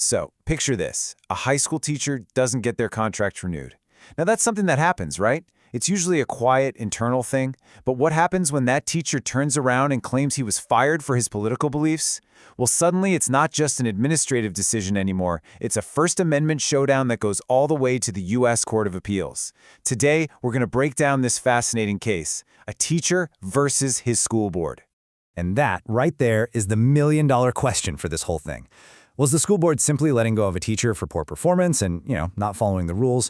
So, picture this. A high school teacher doesn't get their contract renewed. Now, that's something that happens, right? It's usually a quiet, internal thing. But what happens when that teacher turns around and claims he was fired for his political beliefs? Well, suddenly it's not just an administrative decision anymore. It's a First Amendment showdown that goes all the way to the U.S. Court of Appeals. Today, we're going to break down this fascinating case, a teacher versus his school board. And that, right there, is the million-dollar question for this whole thing. Was the school board simply letting go of a teacher for poor performance and, not following the rules?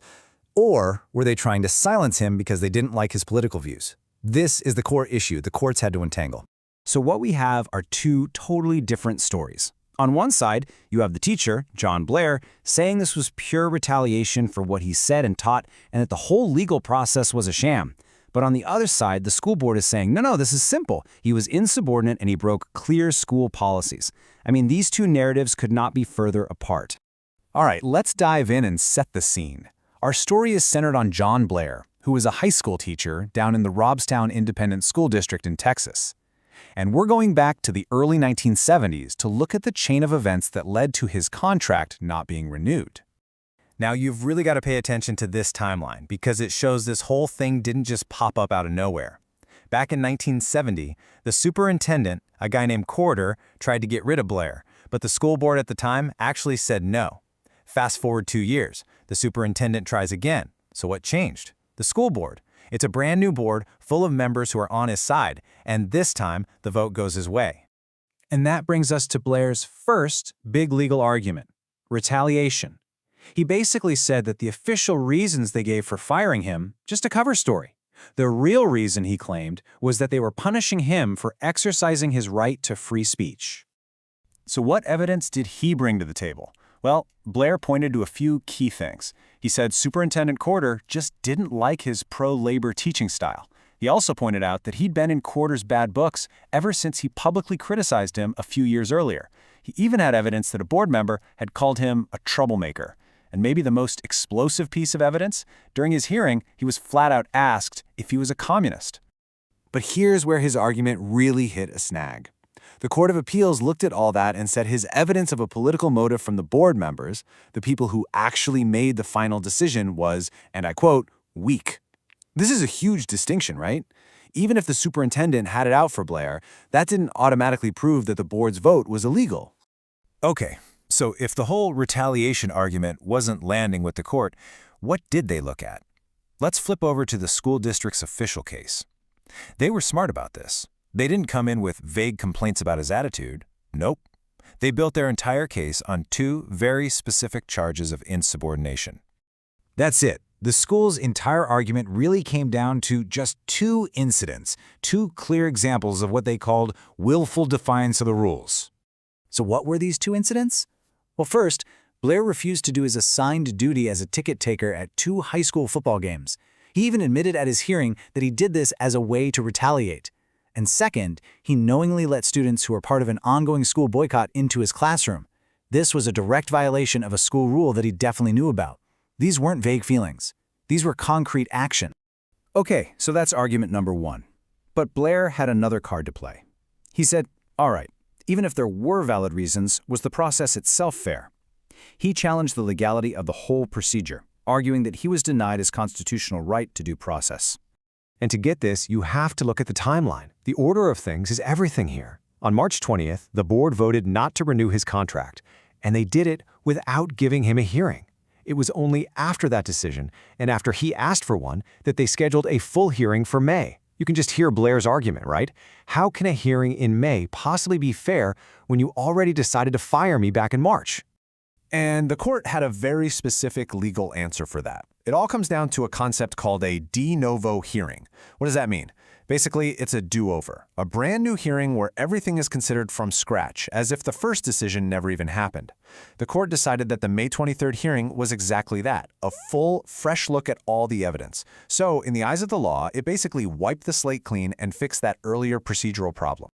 Or were they trying to silence him because they didn't like his political views? This is the core issue the courts had to untangle. So what we have are two totally different stories. On one side, you have the teacher, John Blair, saying this was pure retaliation for what he said and taught and that the whole legal process was a sham. But on the other side, the school board is saying, no, this is simple. He was insubordinate and he broke clear school policies. I mean, these two narratives could not be further apart. All right, let's dive in and set the scene. Our story is centered on John Blair, who was a high school teacher down in the Robstown Independent School District in Texas. And we're going back to the early 1970s to look at the chain of events that led to his contract not being renewed. Now, you've really got to pay attention to this timeline because it shows this whole thing didn't just pop up out of nowhere. Back in 1970, the superintendent, a guy named Corder, tried to get rid of Blair, but the school board at the time actually said no. Fast forward 2 years, the superintendent tries again. So what changed? The school board. It's a brand new board full of members who are on his side, and this time the vote goes his way. And that brings us to Blair's first big legal argument, retaliation. He basically said that the official reasons they gave for firing him, just a cover story. The real reason, he claimed, was that they were punishing him for exercising his right to free speech. So what evidence did he bring to the table? Well, Blair pointed to a few key things. He said Superintendent Corder just didn't like his pro-labor teaching style. He also pointed out that he'd been in Corder's bad books ever since he publicly criticized him a few years earlier. He even had evidence that a board member had called him a troublemaker. And maybe the most explosive piece of evidence, during his hearing, he was flat out asked if he was a communist. But here's where his argument really hit a snag. The Court of Appeals looked at all that and said his evidence of a political motive from the board members, the people who actually made the final decision, was, and I quote, weak. This is a huge distinction, right? Even if the superintendent had it out for Blair, that didn't automatically prove that the board's vote was illegal. Okay, so if the whole retaliation argument wasn't landing with the court, what did they look at? Let's flip over to the school district's official case. They were smart about this. They didn't come in with vague complaints about his attitude. Nope. They built their entire case on two very specific charges of insubordination. That's it. The school's entire argument really came down to just two incidents, two clear examples of what they called willful defiance of the rules. So what were these two incidents? Well, first, Blair refused to do his assigned duty as a ticket taker at 2 high school football games. He even admitted at his hearing that he did this as a way to retaliate. And second, he knowingly let students who were part of an ongoing school boycott into his classroom. This was a direct violation of a school rule that he definitely knew about. These weren't vague feelings. These were concrete action. Okay, so that's argument number one. But Blair had another card to play. He said, all right, even if there were valid reasons, was the process itself fair? He challenged the legality of the whole procedure, arguing that he was denied his constitutional right to due process. And to get this, you have to look at the timeline. The order of things is everything here. On March 20th, the board voted not to renew his contract, and they did it without giving him a hearing. It was only after that decision, and after he asked for one, that they scheduled a full hearing for May. You can just hear Blair's argument, right? How can a hearing in May possibly be fair when you already decided to fire me back in March? And the court had a very specific legal answer for that. It all comes down to a concept called a de novo hearing. What does that mean? Basically, it's a do-over, a brand new hearing where everything is considered from scratch, as if the first decision never even happened. The court decided that the May 23rd hearing was exactly that, a full, fresh look at all the evidence. So, in the eyes of the law, it basically wiped the slate clean and fixed that earlier procedural problem.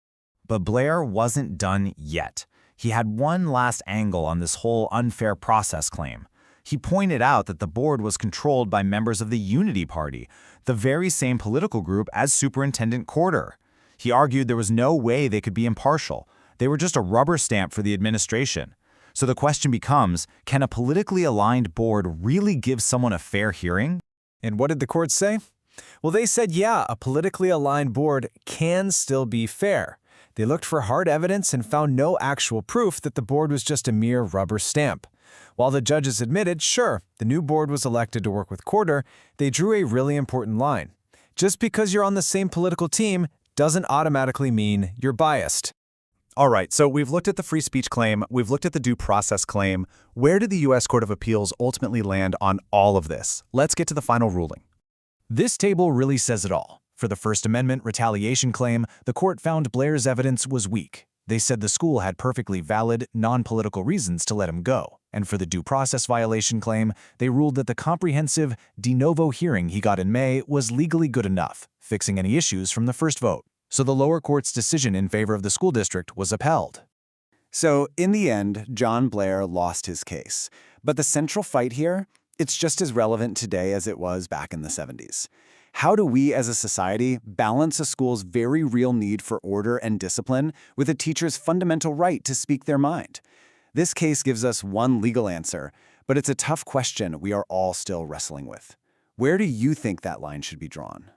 But Blair wasn't done yet. He had one last angle on this whole unfair process claim. He pointed out that the board was controlled by members of the Unity Party, the very same political group as Superintendent Corder. He argued there was no way they could be impartial. They were just a rubber stamp for the administration. So the question becomes, can a politically aligned board really give someone a fair hearing? And what did the court say? Well, they said, yeah, a politically aligned board can still be fair. They looked for hard evidence and found no actual proof that the board was just a mere rubber stamp. While the judges admitted, sure, the new board was elected to work with Corder, they drew a really important line. Just because you're on the same political team doesn't automatically mean you're biased. All right, so we've looked at the free speech claim, we've looked at the due process claim. Where did the U.S. Court of Appeals ultimately land on all of this? Let's get to the final ruling. This table really says it all. For the First Amendment retaliation claim, the court found Blair's evidence was weak. They said the school had perfectly valid, non-political reasons to let him go. And for the due process violation claim, they ruled that the comprehensive de novo hearing he got in May was legally good enough, fixing any issues from the first vote. So the lower court's decision in favor of the school district was upheld. So in the end, John Blair lost his case. But the central fight here, it's just as relevant today as it was back in the 70s. How do we as a society balance a school's very real need for order and discipline with a teacher's fundamental right to speak their mind? This case gives us one legal answer, but it's a tough question we are all still wrestling with. Where do you think that line should be drawn?